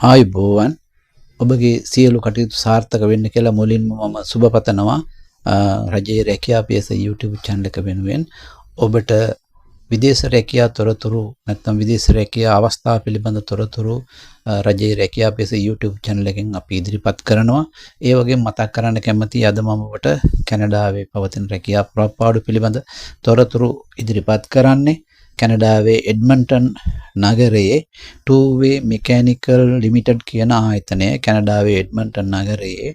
ආයුබෝවන් ඔබගේ සියලු කටයුතු සාර්ථක වෙන්න කියලා මුලින්ම මම සුබ පතනවා. රජයේ රැකියා පියස YouTube channel එක වෙනුවෙන් ඔබට විදේශ රැකියා තොරතුරු නැත්නම් විදේශ රැකියා අවස්ථා පිළිබඳ තොරතුරු රජයේ රැකියා පියස YouTube channel එකෙන් අපි ඉදිරිපත් කරනවා. ඒ වගේම මතක් කරන්න කැමතියි අද මම ඔබට කැනඩාවේ පවතින රැකියා ප්‍රපාඩු පිළිබඳ තොරතුරු ඉදිරිපත් කරන්නේ. කැනඩාවේ එඩ්මන්ටන් නගරයේ 2-way mechanical limited කියන ආයතනය කැනඩාවේ එඩ්මන්ටන් නගරයේ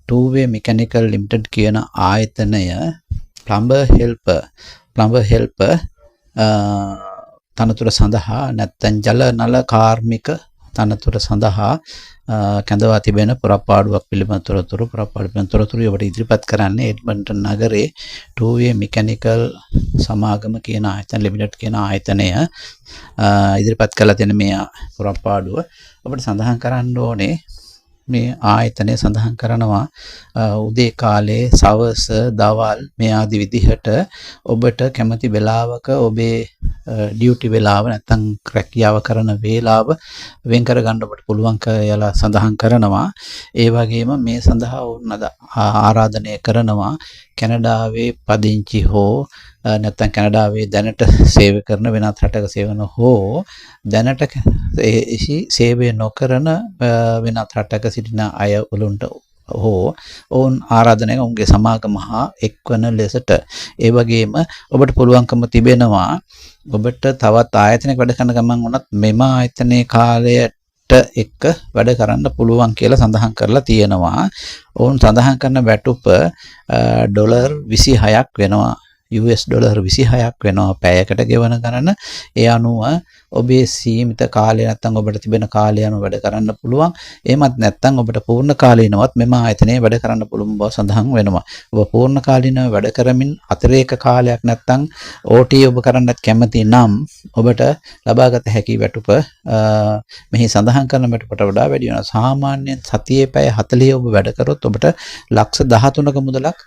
2-way mechanical limited කියන ආයතනය plumber helper තනතුර සඳහා නැත්නම් ජල නල කාර්මික තනතුර සඳහා කැඳවා තිබෙන පුරපාඩුවක් පිළිබඳ තොරතුරු ඔබට ඉදිරිපත් කරන්නේ එඩ්මන්ටන් නගරයේ 2-way mechanical සමාගම කියන ආයතන ලිමිටඩ් කියන ආයතනය ඉදිරිපත් කළ තියෙන මේ පුරපාඩුව ඔබට සඳහන් කරන්න ඕනේ. මේ ආයතනය සඳහන් කරනවා උදේ කාලේ සවස දවල් මේ ආදි විදිහට ඔබට කැමති වෙලාවක ඔබේ ඩියුටි වෙලාව නැත්නම් රැකියාව කරන වේලාව වෙන් කර ගන්න ඔබට පුළුවන් කියලා සඳහන් කරනවා. ඒ වගේම මේ සඳහා උන්නද ආරාධනය කරනවා කැනඩාවේ පදිංචි හෝ නැත්නම් කැනඩාවේ දැනට සේවය කරන වෙනත් රටක සේවන හෝ දැනට සේවය නොකරන වෙනත් රටක සිටින අය වලුන්ට හෝ ඔවුන් ආරාධනය උන්ගේ සමාගම හා එක්වන ලෙසට ඒ වගේම ඔබට පුළුවන්කම තිබෙනවා ඔබට තවත් ආයතනයක වැඩ කරන ගමන් වුණත් මෙම ආයතනයේ කාලයට එක්ක වැඩ කරන්න පුළුවන් කියලා සඳහන් කරලා තියෙනවා. ඔවුන් සඳහන් කරන වැටුප ඩොලර් 26ක් වෙනවා. US ඩොලර් 26ක් වෙනවා පැයකට ගෙවන ගණන. ඒ අනුව ඔබේ සීමිත කාලය නැත්නම් ඔබට තිබෙන කාලය අනුව වැඩ කරන්න පුළුවන්. එහෙමත් නැත්නම් ඔබට පූර්ණ කාලීනවත් මෙම ආයතනයේ වැඩ කරන්න පුළුවන් බව සඳහන් වෙනවා. ඔබ පූර්ණ කාලීනව වැඩ කරමින් අතිරේක කාලයක් නැත්නම් OT ඔබ කරන්නත් කැමති නම් ඔබට ලබාගත හැකි වැටුප මෙහි සඳහන් කරන වැටුපට වඩා වැඩි වෙනවා. සාමාන්‍යයෙන් සතියේ පැය 40 ඔබ වැඩ කරොත් ඔබට ලක්ෂ 13ක මුදලක්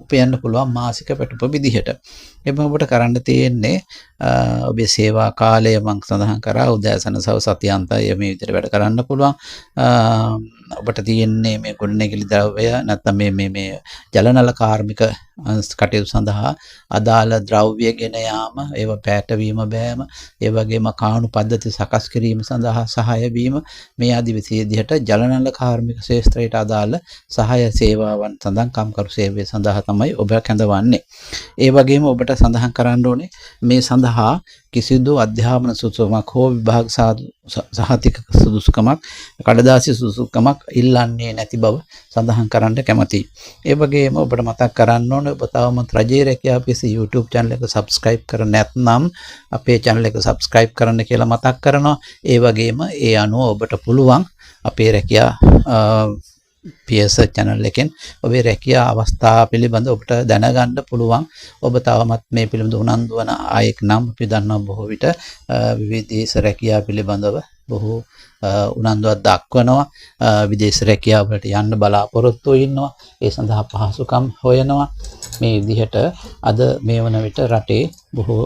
උපයන්න පුළුවන් මාසික වැටුප විදිහට. එබැවින් ඔබට කරන්න තියෙන්නේ ඔබේ සේවා කාලය මම සඳහන් කරා උදෑසන සවස් අතියන්තය මේ විදිහට වැඩ කරන්න පුළුවන්. ඔබට තියෙන්නේ මේ ගොඩනැගිලි ද්‍රව්‍ය නැත්නම් මේ ජලනල කාර්මික කටයුතු සඳහා අදාළ ද්‍රව්‍ය ගෙන යාම, ඒව පැටවීම බෑම, ඒ වගේම කාණු පද්ධති සකස් කිරීම සඳහා සහාය වීම මේ ආදී විදිහට ජලනල කාර්මික ශාස්ත්‍රයට අදාළ සහාය සේවාවන් සඳහා කම්කරු සේවය සඳහා තමයි ඔබ කැඳවන්නේ. ඒ වගේම ඔබට සඳහන් කරන්න ඕනේ මේ සඳහා කිසිදු අධ්‍යාපන සුසුකමක් හෝ විභාග සහතික සුදුසුකමක් කඩදාසි සුදුසුකමක් ඉල්ලන්නේ නැති බව සඳහන් කරන්න කැමතියි. ඒ වගේම ඔබට මතක් කරන්න ඕනේ ඔබ තවමත් රජයේ රැකියා පිස YouTube channel එක subscribe කර නැත්නම් අපේ channel එක subscribe කරන්න කියලා මතක් කරනවා. ඒ වගේම ඒ අනුව ඔබට පුළුවන් අපේ රැකියා PS channel එකෙන් ඔබේ රැකියා අවස්ථා පිළිබඳ ඔබට දැනගන්න පුළුවන්. ඔබ තවමත් මේ පිළිබඳ උනන්දු වන අයෙක් නම් අපි දන්නවා බොහෝ විට විදේශ රැකියා පිළිබඳව බොහෝ උනන්දුවක් දක්වනවා. විදේශ රැකියාව වලට යන්න බලාපොරොත්තු වෙනවා. ඒ සඳහා පහසුකම් හොයනවා. මේ විදිහට අද මේ වන විට රටේ බොහෝ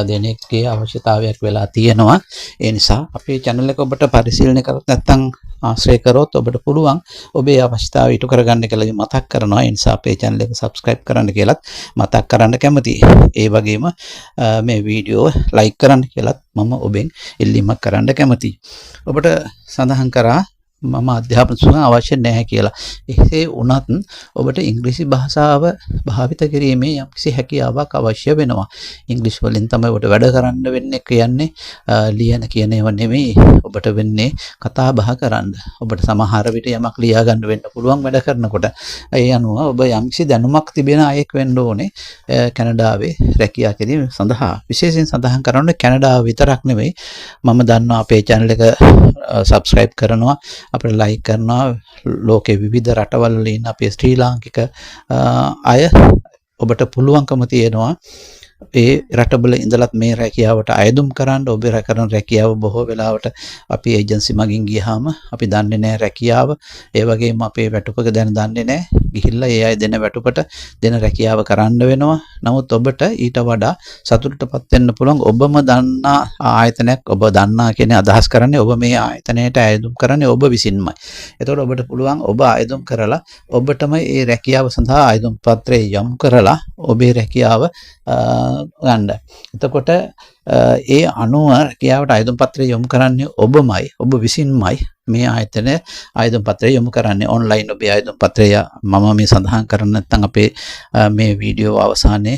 දෙනෙක්ගේ අවශ්‍යතාවයක් වෙලා තියෙනවා. ඒ නිසා අපේ channel එක ඔබට පරිශීලනය කරත් නැත්නම් ආශ්‍රය කරොත් ඔබට පුළුවන් ඔබේ අවශ්‍යතාවය ඉටු කරගන්න කියලා මතක් කරනවා. ඒ නිසා අපේ channel එක subscribe කරන්න කියලාත් මතක් කරන්න කැමතියි. ඒ වගේම මේ වීඩියෝ like කරන්න කියලාත් මම ඔබෙන් ඉල්ලීමක් කරන්න කැමතියි. ඔබට සඳහන් කරා මම අධ්‍යාපන සුසුකම් අවශ්‍ය නැහැ කියලා. එසේ වුණත් ඔබට ඉංග්‍රීසි භාෂාව භාවිත කිරීමේ යම්කිසි හැකියාවක් අවශ්‍ය වෙනවා. ඉංග්‍රීසි වලින් තමයි ඔබට වැඩ කරන්න වෙන්නේ. කියන්නේ ලියන කියන ඒවා නෙමෙයි. ඔබට වෙන්නේ කතා බහ කරන්න. ඔබට සමහර විට යමක් ලියා ගන්න වෙන්න පුළුවන් වැඩ කරනකොට. ඒ අනුව ඔබ යම්කිසි දැනුමක් තිබෙන අයෙක් වෙන්න ඕනේ කැනඩාවේ රැකියා කිරීම සඳහා. විශේෂයෙන් සඳහන් කරන්නේ කැනඩාව විතරක් නෙමෙයි. මම දන්නවා අපේ channel එක subscribe කරනවා, අපිට like කරනවා ලෝකේ විවිධ රටවල් වල ඉන්න අපේ ශ්‍රී ලාංකික අය ඔබට පුළුවන්කම තියෙනවා ඒ රටවල ඉඳලත් මේ රැකියාවට අයදුම් කරන්න ඔබේ කරන රැකියාව බොහෝ වෙලාවට අපි ඒජන්සි මගින් ගියාම අපි දන්නේ නැහැ රැකියාව. ඒ වගේම අපේ වැටුපක දැන දන්නේ නැහැ. ගිහිල්ලා ඒ අය දෙන වැටුපට දෙන රැකියාව කරන්න වෙනවා. නමුත් ඔබට ඊට වඩා සතුටටපත් වෙන්න පුළුවන් ඔබම දන්නා ආයතනයක් ඔබ දන්නා කියන අදහස් කරන්නේ ඔබ මේ ආයතනයට අයදුම් කරන්නේ ඔබ විසින්මයි. එතකොට ඔබට පුළුවන් ඔබ අයදුම් කරලා ඔබටම ඒ රැකියාව සඳහා අයදුම් පත්‍රය යොමු කරලා ඔබේ රැකියාව ගන්න. එතකොට ඒ අනුව රැකියාවට අයදුම් පත්‍රය යොමු කරන්නේ ඔබමයි ඔබ විසින්මයි මේ ආයතනයේ ආයුධ පත්‍රය යොමු කරන්නේ ඔන්ලයින් ඔබේ ආයුධ පත්‍රය මම මේ සඳහන් කරන්නේ නැත්නම් අපේ මේ වීඩියෝ අවසානයේ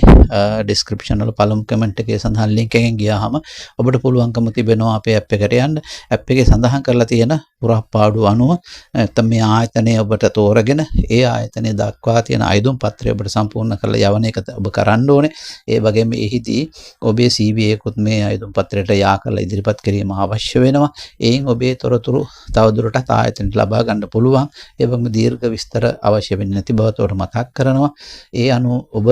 ඩිස්ක්‍රිප්ෂන් වල පළමු කමෙන්ට් එකේ සඳහන් ලින්ක් එකෙන් ගියාම ඔබට පුළුවන්කම තිබෙනවා අපේ ඇප් එකට යන්න. ඇප් එකේ සඳහන් කරලා තියෙන පුරාපාඩු අනුව නැත්නම් මේ ආයතනය ඔබට තෝරගෙන ඒ ආයතනයේ දක්වා තියෙන ආයුධ පත්‍රය ඔබට සම්පූර්ණ කරලා යවන එක ඔබ කරන්න ඕනේ. ඒ වගේම එහිදී ඔබේ CV එකකුත් මේ ආයුධ පත්‍රයට යා කරලා ඉදිරිපත් කිරීම අවශ්‍ය වෙනවා. එයින් ඔබේ තොරතුරු තවදුරටත් ආයතනයට ලබා ගන්න පුළුවන්. ඒ වගේම දීර්ඝ විස්තර අවශ්‍ය වෙන්නේ නැති බව උඩ මතක් කරනවා. ඒ අනුව ඔබ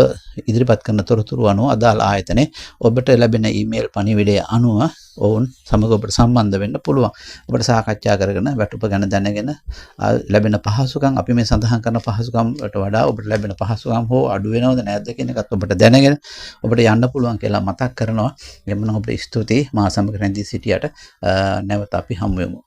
ඉදිරිපත් කරන තොරතුරු අනුව අදාළ ආයතනයේ ඔබට ලැබෙන ඊමේල් පණිවිඩය අනුව ඔවුන් සමග ඔබට සම්බන්ධ වෙන්න පුළුවන්. ඔබට සාකච්ඡා කරගෙන වැටුප ගැන දැනගෙන ලැබෙන පහසුකම් අපි මේ සඳහන් කරන පහසුකම් වලට වඩා ඔබට ලැබෙන පහසුකම් හෝ අඩු වෙනවද නැද්ද කියන එකත් ඔබට දැනගෙන ඔබට යන්න පුළුවන් කියලා මතක් කරනවා. එhmenan ඔබට ස්තුතියි මා සමග රැඳී සිටියට. නැවත අපි හමු වෙමු.